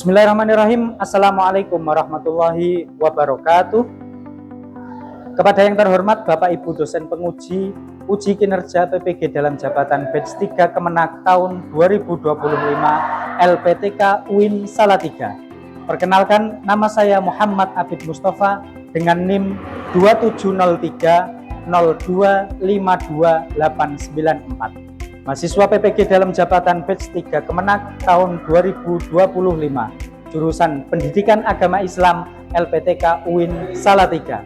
Bismillahirrahmanirrahim. Assalamualaikum warahmatullahi wabarakatuh. Kepada yang terhormat Bapak Ibu dosen penguji uji kinerja PPG dalam jabatan batch 3 Kemenak tahun 2025 LPTK UIN Salatiga. Perkenalkan, nama saya Muhammad Abid Mustafa dengan NIM 2703025289 mahasiswa PPG dalam jabatan batch 3 Kemenak tahun 2025, jurusan Pendidikan Agama Islam LPTK UIN Salatiga.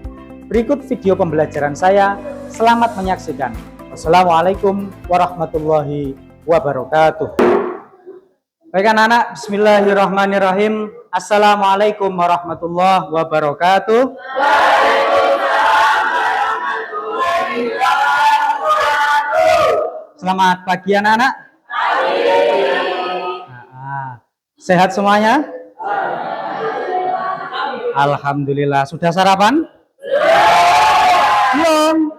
Berikut video pembelajaran saya. Selamat menyaksikan. Wassalamualaikum warahmatullahi wabarakatuh. Baik anak-anak, bismillahirrahmanirrahim. Assalamualaikum warahmatullahi wabarakatuh. Selamat pagi anak-anak. Sehat semuanya? Alhamdulillah. Sudah sarapan? Belum.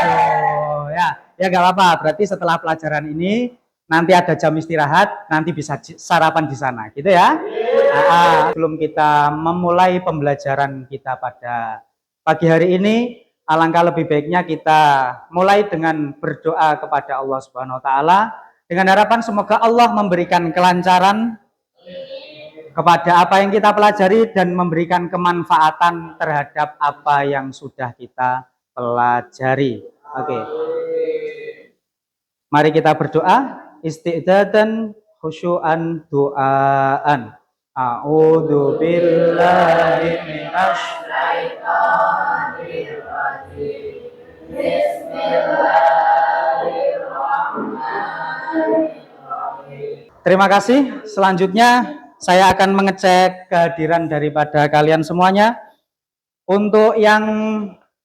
Oh, ya gak apa-apa. Berarti setelah pelajaran ini nanti ada jam istirahat, nanti bisa sarapan di sana, gitu ya. Sebelum kita memulai pembelajaran kita pada pagi hari ini, alangkah lebih baiknya kita mulai dengan berdoa kepada Allah Subhanahu wa taala dengan harapan semoga Allah memberikan kelancaran kepada apa yang kita pelajari dan memberikan kemanfaatan terhadap apa yang sudah kita pelajari. Oke. Mari kita berdoa, isti'dadan khusyu'an du'aan. A'udzu billahi minasy syaitonir rajim. Bismillahirrahmanirrahim. Terima kasih. Selanjutnya saya akan mengecek kehadiran daripada kalian semuanya. Untuk yang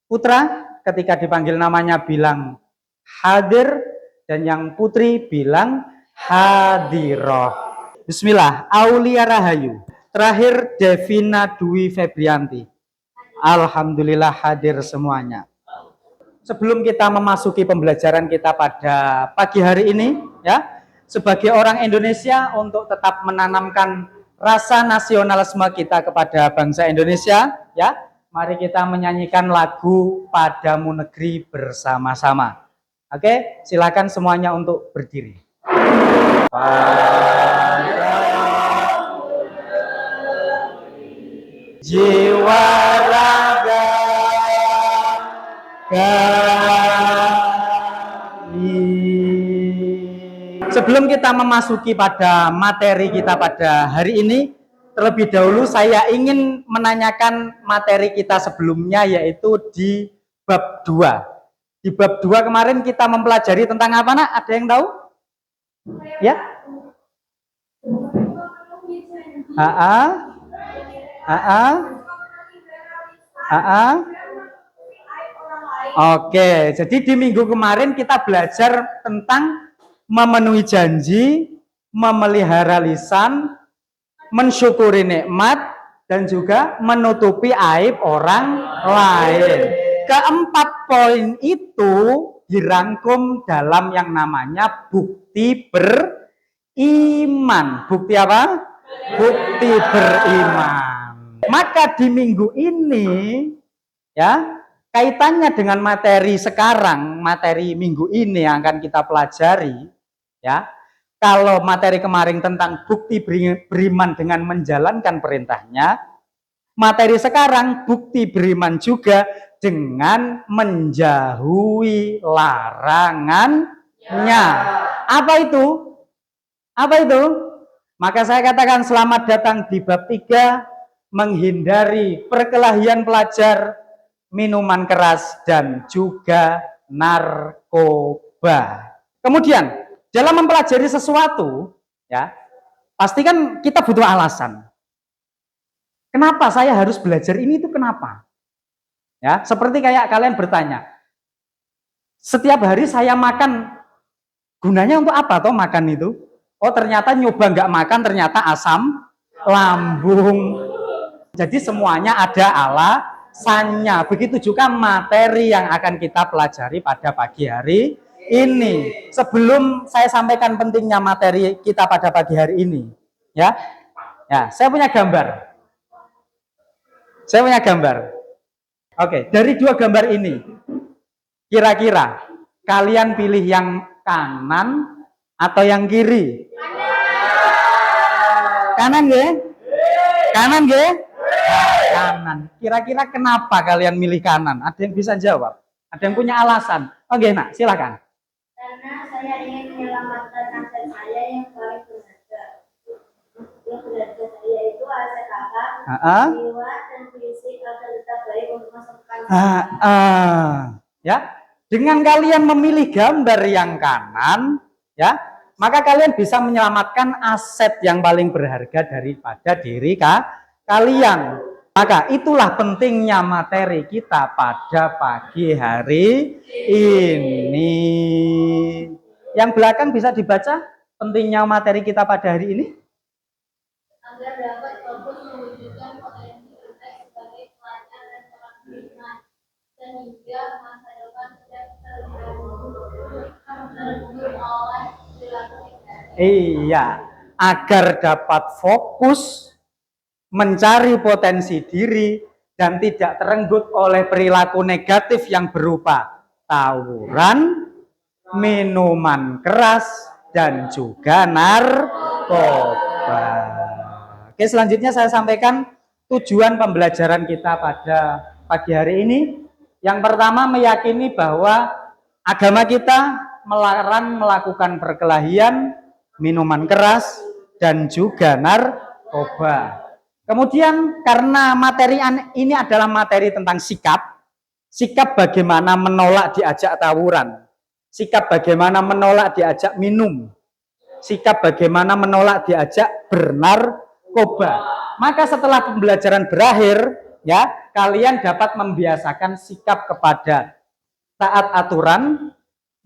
putra ketika dipanggil namanya bilang hadir, dan yang putri bilang hadiroh. Bismillah. Aulia Rahayu. Terakhir Devina Dwi Febrianti. Alhamdulillah hadir semuanya. Sebelum kita memasuki pembelajaran kita pada pagi hari ini, ya, sebagai orang Indonesia untuk tetap menanamkan rasa nasionalisme kita kepada bangsa Indonesia, ya, mari kita menyanyikan lagu Padamu Negeri bersama-sama. Oke, silakan semuanya untuk berdiri. Jiwa raga kami. Sebelum kita memasuki pada materi kita pada hari ini, terlebih dahulu saya ingin menanyakan materi kita sebelumnya, yaitu di bab 2. Di bab 2 kemarin kita mempelajari tentang apa, nak? Ada yang tahu? Ya? Oke, jadi di minggu kemarin kita belajar tentang memenuhi janji, memelihara lisan, mensyukuri nikmat, dan juga menutupi aib orang lain. Keempat poin itu dirangkum dalam yang namanya bukti beriman. Bukti apa? Bukti beriman. Maka di minggu ini, ya, kaitannya dengan materi sekarang, materi minggu ini yang akan kita pelajari, ya. Kalau materi kemarin tentang bukti beriman dengan menjalankan perintahnya, materi sekarang bukti beriman juga dengan menjauhi larangannya. Apa itu? Apa itu? Maka saya katakan selamat datang di bab 3, menghindari perkelahian pelajar, minuman keras, dan juga narkoba. Kemudian, dalam mempelajari sesuatu, ya, pasti kan kita butuh alasan. Kenapa saya harus belajar ini, itu kenapa? Ya, seperti kayak kalian bertanya, setiap hari saya makan, gunanya untuk apa toh makan itu? Oh, ternyata nyoba nggak makan, ternyata asam lambung. Jadi semuanya ada alasannya. Begitu juga materi yang akan kita pelajari pada pagi hari ini. Sebelum saya sampaikan pentingnya materi kita pada pagi hari ini, ya, Ya, saya punya gambar. Saya punya gambar. Oke, dari dua gambar ini, kira-kira kalian pilih yang kanan atau yang kiri? Kanan ya? Kanan ya? Kanan. Kira-kira kenapa kalian milih kanan? Ada yang bisa jawab? Ada yang punya alasan? Oke, nak, silakan. Karena saya ingin menyelamatkan aset saya yang paling berharga. Yang berharga saya itu aset akal, jiwa, dan fisik agar tetap baik untuk masa depan. Ya, dengan kalian memilih gambar yang kanan, ya, maka kalian bisa menyelamatkan aset yang paling berharga daripada diri kalian. Maka itulah pentingnya materi kita pada pagi hari ini. Yang belakang bisa dibaca pentingnya materi kita pada hari ini? Agar dapat fokus mewujudkan potensi kita sebagai pelajar dan orang beriman, sehingga masa depan tidak terganggu oleh perilaku negatif. Iya, agar dapat fokus mencari potensi diri dan tidak terenggut oleh perilaku negatif yang berupa tawuran, minuman keras, dan juga narkoba. Oke, selanjutnya saya sampaikan tujuan pembelajaran kita pada pagi hari ini. Yang pertama, meyakini bahwa agama kita melarang melakukan perkelahian, minuman keras, dan juga narkoba. Kemudian karena materi ini adalah materi tentang sikap bagaimana menolak diajak tawuran, sikap bagaimana menolak diajak minum, sikap bagaimana menolak diajak bernarkoba. Maka setelah pembelajaran berakhir, ya, kalian dapat membiasakan sikap kepada taat aturan,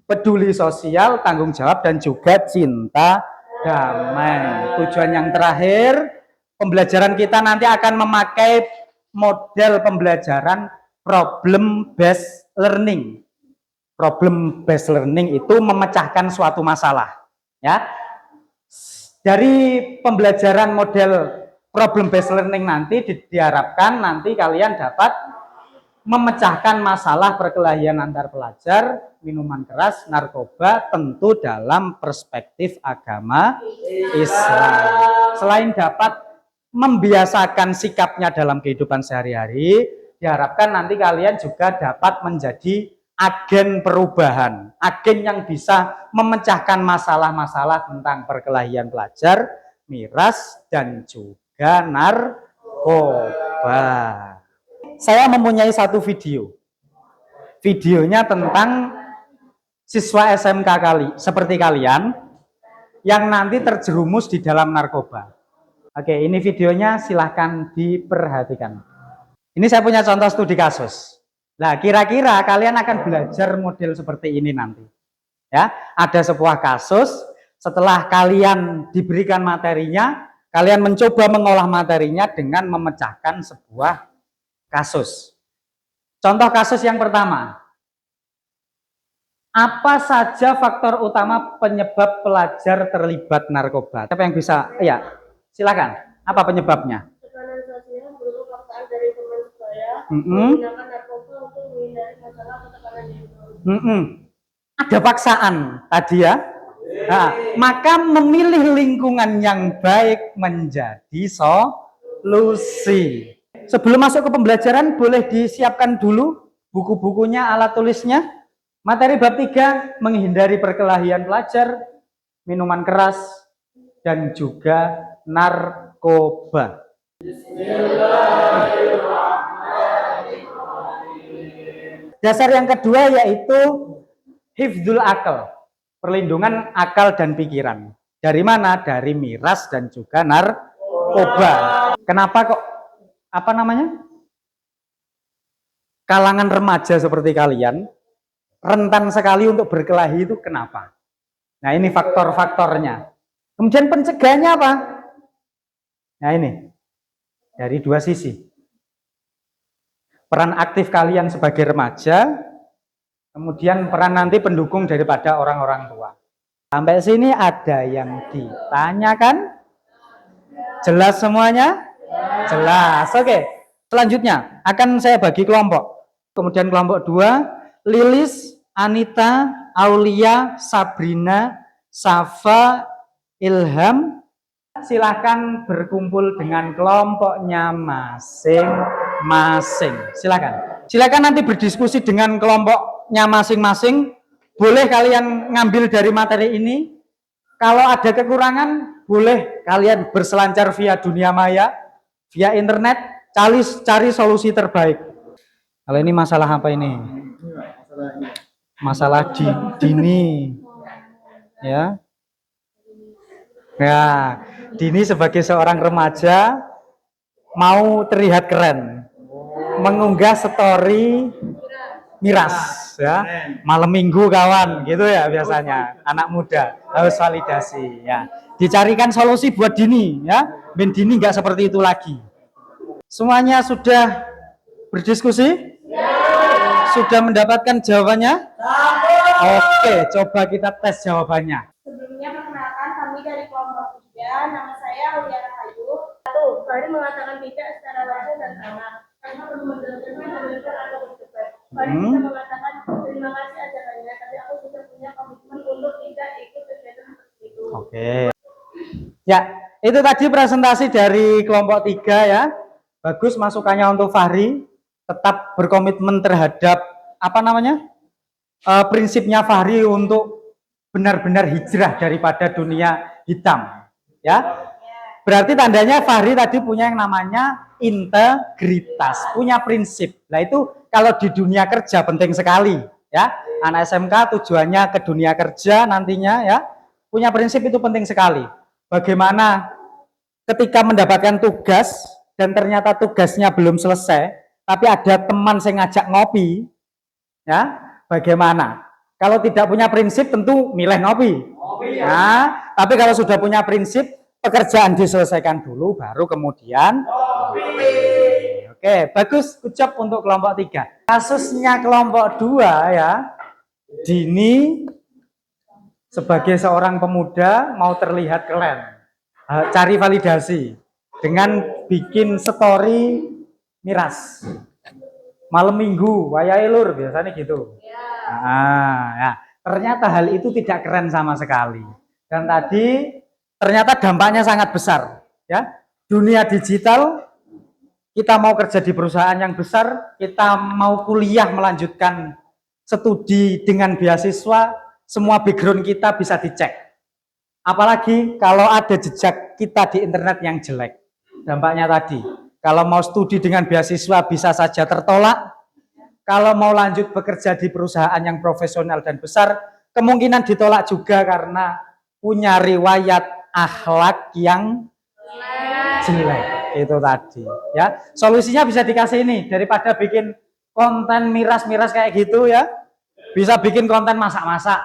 peduli sosial, tanggung jawab, dan juga cinta damai. Tujuan yang terakhir, pembelajaran kita nanti akan memakai model pembelajaran problem based learning. Problem based learning itu memecahkan suatu masalah, ya. Dari pembelajaran model problem based learning nanti diharapkan nanti kalian dapat memecahkan masalah perkelahian antar pelajar, minuman keras, narkoba, tentu dalam perspektif agama Islam. Selain dapat membiasakan sikapnya dalam kehidupan sehari-hari, diharapkan nanti kalian juga dapat menjadi agen perubahan, agen yang bisa memecahkan masalah-masalah tentang perkelahian pelajar, miras, dan juga narkoba. Saya mempunyai satu video. Videonya tentang siswa SMK seperti kalian yang nanti terjerumus di dalam narkoba. Oke, ini videonya, silahkan diperhatikan. Ini saya punya contoh studi kasus. Nah, kira-kira kalian akan belajar model seperti ini nanti. Ya, ada sebuah kasus, setelah kalian diberikan materinya, kalian mencoba mengolah materinya dengan memecahkan sebuah kasus. Contoh kasus yang pertama. Apa saja faktor utama penyebab pelajar terlibat narkoba? Siapa yang bisa? Ya, silakan. Apa penyebabnya? Tekanan sosial berupa paksaan dari teman sebaya, menggunakan narkoba untuk menghindari masalah atau tekanan itu. Ada paksaan tadi ya. Nah, maka memilih lingkungan yang baik menjadi solusi. Sebelum masuk ke pembelajaran, boleh disiapkan dulu buku-bukunya, alat tulisnya. Materi bab 3, menghindari perkelahian pelajar, minuman keras, dan juga narkoba. Dasar yang kedua yaitu hifdzul akal, perlindungan akal dan pikiran. Dari mana? Dari miras dan juga narkoba. Kenapa kok kalangan remaja seperti kalian rentan sekali untuk berkelahi itu kenapa? Nah, ini faktor-faktornya. Kemudian pencegahannya apa? Nah, ini dari dua sisi. Peran aktif kalian sebagai remaja, kemudian peran nanti pendukung daripada orang-orang tua. Sampai sini ada yang ditanyakan? Jelas semuanya? Jelas. Oke. Selanjutnya akan saya bagi kelompok. Kemudian kelompok 2, Lilis, Anita, Aulia, Sabrina, Safa, Ilham. Silakan berkumpul dengan kelompoknya masing-masing. Silakan nanti berdiskusi dengan kelompoknya masing-masing. Boleh kalian ngambil dari materi ini. Kalau ada kekurangan, boleh kalian berselancar via dunia maya, via internet, cari solusi terbaik. Kalau ini masalah apa ini? Masalah Dini. Ya. Ya, Dini sebagai seorang remaja mau terlihat keren. Mengunggah story miras ya. Malam Minggu kawan, gitu ya biasanya. Anak muda harus validasi ya. Dicarikan solusi buat Dini ya. Ben Dini nggak seperti itu lagi. Semuanya sudah berdiskusi? Sudah mendapatkan jawabannya? Oke, coba kita tes jawabannya. Sebelumnya perkenalkan, kami dari kelompok 3, nama saya Aulia Rahayu. Kami mengatakan tidak secara langsung dan sama, karena perlu menjelaskan atau berdebat. Kami bisa mengatakan terima kasih ajarannya, tapi aku sudah punya komitmen untuk tidak ikut kegiatan seperti itu. Oke. Ya, itu tadi presentasi dari kelompok 3 ya. Bagus masukannya untuk Fahri. Tetap berkomitmen terhadap apa namanya? Prinsipnya Fahri untuk benar-benar hijrah daripada dunia hitam. Ya. Berarti tandanya Fahri tadi punya yang namanya integritas, punya prinsip. Nah itu kalau di dunia kerja penting sekali. Ya, anak SMK tujuannya ke dunia kerja nantinya ya. Punya prinsip itu penting sekali. Bagaimana ketika mendapatkan tugas dan ternyata tugasnya belum selesai, tapi ada teman yang ngajak ngopi, ya bagaimana? Kalau tidak punya prinsip tentu milih ngopi. Nah, tapi kalau sudah punya prinsip, pekerjaan diselesaikan dulu, baru kemudian ngopi. Oke, bagus, ucap untuk kelompok 3. Kasusnya kelompok 2 ya, Dini sebagai seorang pemuda mau terlihat keren, cari validasi dengan bikin story miras malam Minggu, wayahe lur biasanya gitu. Ya. Ternyata hal itu tidak keren sama sekali. Dan tadi ternyata dampaknya sangat besar. Ya, dunia digital, kita mau kerja di perusahaan yang besar, kita mau kuliah melanjutkan studi dengan beasiswa, semua background kita bisa dicek. Apalagi kalau ada jejak kita di internet yang jelek. Dampaknya tadi, kalau mau studi dengan beasiswa bisa saja tertolak. Kalau mau lanjut bekerja di perusahaan yang profesional dan besar, kemungkinan ditolak juga karena punya riwayat akhlak yang jelek. Itu tadi ya. Solusinya bisa dikasih ini, daripada bikin konten miras-miras kayak gitu ya, bisa bikin konten masak-masak.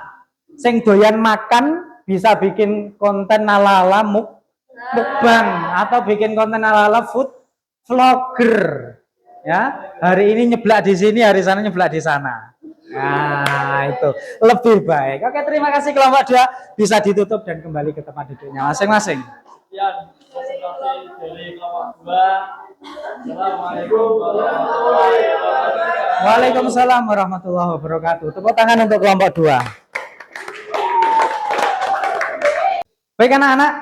Sing doyan makan bisa bikin konten ala-ala mukbang atau bikin konten ala-ala food vlogger. Ya, hari ini nyeblak di sini, hari sana nyeblak di sana. Nah, itu lebih baik. Oke, terima kasih kelompok 2, bisa ditutup dan kembali ke tempat duduknya masing-masing. Ya, presentasi dari kelompok 2. Assalamualaikum warahmatullahi wabarakatuh. Waalaikumsalam warahmatullahi wabarakatuh. Tepuk tangan untuk kelompok 2. Baik anak-anak,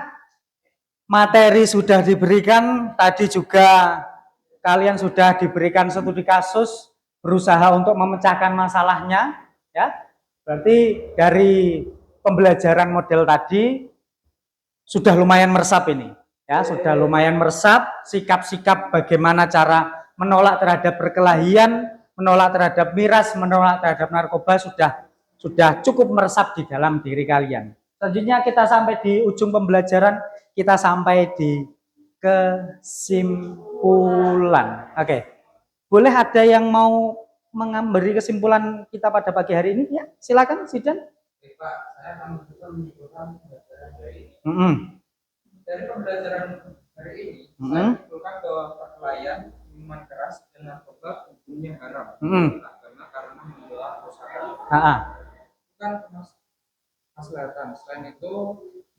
materi sudah diberikan, tadi juga kalian sudah diberikan studi kasus, berusaha untuk memecahkan masalahnya, ya. Berarti dari pembelajaran model tadi sudah lumayan meresap ini, ya, sudah lumayan meresap sikap-sikap bagaimana cara menolak terhadap perkelahian, menolak terhadap miras, menolak terhadap narkoba sudah cukup meresap di dalam diri kalian. Selanjutnya kita sampai di ujung pembelajaran, kita sampai di kesimpulan. Oke. Boleh ada yang mau memberi kesimpulan kita pada pagi hari ini? Ya, silakan Sidan. Pak, saya akan menyimpulkan pembelajaran hari ini. Dari pembelajaran hari ini, saya menyimpulkan bahwa perkelahian, minuman keras, dan narkoba hukumnya haram. Karena membawa kerusakan. Bukan kemaslahatan. Selain itu,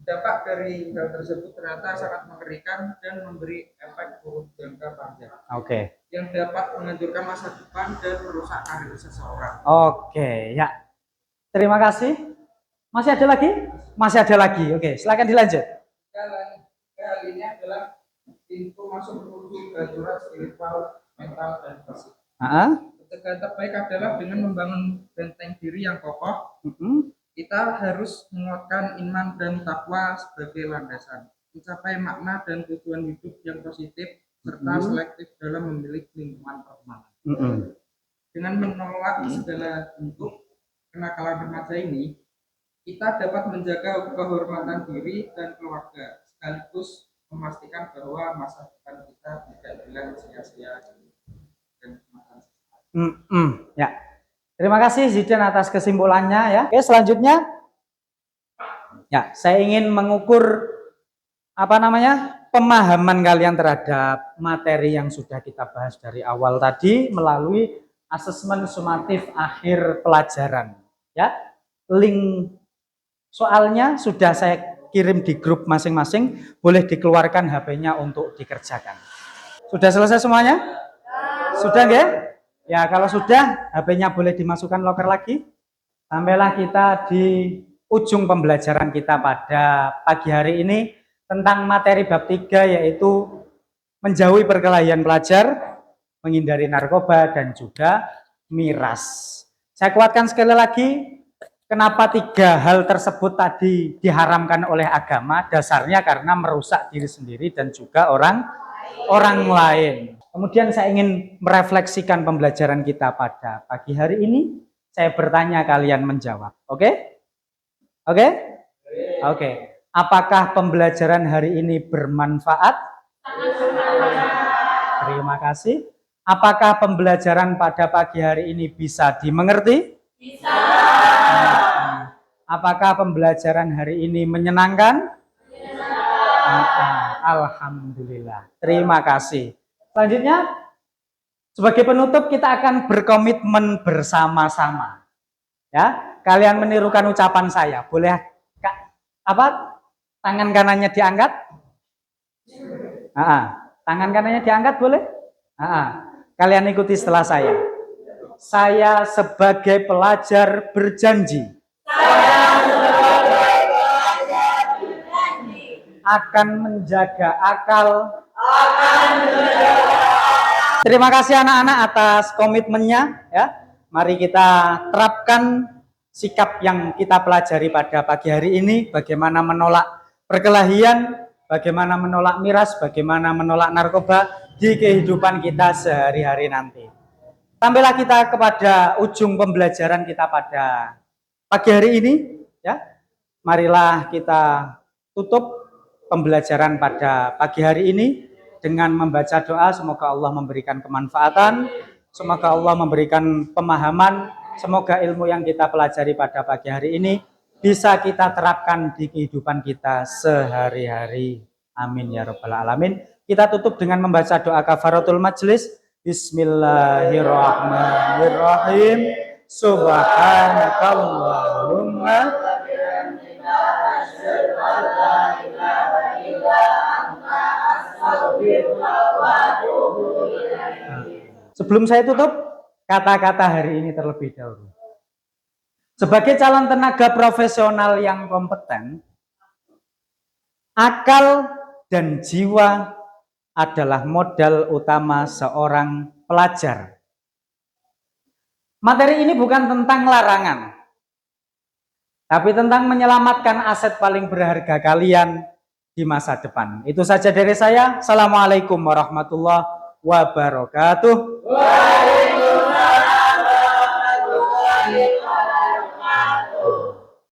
dampak dari hal tersebut ternyata sangat mengerikan dan memberi efek buruk jangka panjang. Oke. Yang dapat menghancurkan masa depan dan merusak karir seseorang. Oke, ya. Terima kasih. Masih ada lagi? Masih ada lagi. Oke, silakan dilanjut. Hal ini adalah pintu masuk menuju kehancuran spiritual, mental, dan fisik. Pencegahan terbaik adalah dengan membangun benteng diri yang kokoh. Kita harus menguatkan iman dan takwa sebagai landasan, mencapai makna dan tujuan hidup yang positif, serta selektif dalam memilih lingkungan pertemanan. Dengan menolak segala bentuk kenakalan remaja ini, kita dapat menjaga kehormatan diri dan keluarga, sekaligus memastikan bahwa masa depan kita tidak hilang sia-sia dan ya. Terima kasih Zidan atas kesimpulannya ya. Oke, selanjutnya ya, saya ingin mengukur pemahaman kalian terhadap materi yang sudah kita bahas dari awal tadi melalui asesmen sumatif akhir pelajaran ya. Link soalnya sudah saya kirim di grup masing-masing, boleh dikeluarkan HP-nya untuk dikerjakan. Sudah selesai semuanya? Sudah nggak? Ya, kalau sudah, HP-nya boleh dimasukkan loker lagi. Sampailah kita di ujung pembelajaran kita pada pagi hari ini tentang materi bab 3, yaitu menjauhi perkelahian pelajar, menghindari narkoba, dan juga miras. Saya kuatkan sekali lagi, kenapa 3 hal tersebut tadi diharamkan oleh agama? Dasarnya karena merusak diri sendiri dan juga orang lain. Kemudian saya ingin merefleksikan pembelajaran kita pada pagi hari ini. Saya bertanya, kalian menjawab. Oke? Apakah pembelajaran hari ini bermanfaat? Terima kasih. Apakah pembelajaran pada pagi hari ini bisa dimengerti? Bisa. Apakah pembelajaran hari ini menyenangkan? Alhamdulillah. Terima kasih. Selanjutnya, sebagai penutup kita akan berkomitmen bersama-sama. Ya, kalian menirukan ucapan saya. Boleh tangan kanannya diangkat? Tangan kanannya diangkat boleh? Kalian ikuti setelah saya. Saya sebagai pelajar berjanji. Akan menjaga akal. Terima kasih anak-anak atas komitmennya ya. Mari kita terapkan sikap yang kita pelajari pada pagi hari ini, bagaimana menolak perkelahian, bagaimana menolak miras, bagaimana menolak narkoba di kehidupan kita sehari-hari nanti. Sampailah kita kepada ujung pembelajaran kita pada pagi hari ini ya. Marilah kita tutup pembelajaran pada pagi hari ini dengan membaca doa. Semoga Allah memberikan kemanfaatan, semoga Allah memberikan pemahaman, semoga ilmu yang kita pelajari pada pagi hari ini bisa kita terapkan di kehidupan kita sehari-hari. Amin ya rabbal alamin. Kita tutup dengan membaca doa kafaratul majlis. Bismillahirrahmanirrahim. Subhanakallahumma Sebelum saya tutup, kata-kata hari ini terlebih dahulu. Sebagai calon tenaga profesional yang kompeten, akal dan jiwa adalah modal utama seorang pelajar. Materi ini bukan tentang larangan, tapi tentang menyelamatkan aset paling berharga kalian di masa depan. Itu saja dari saya. Assalamualaikum warahmatullahi wabarakatuh.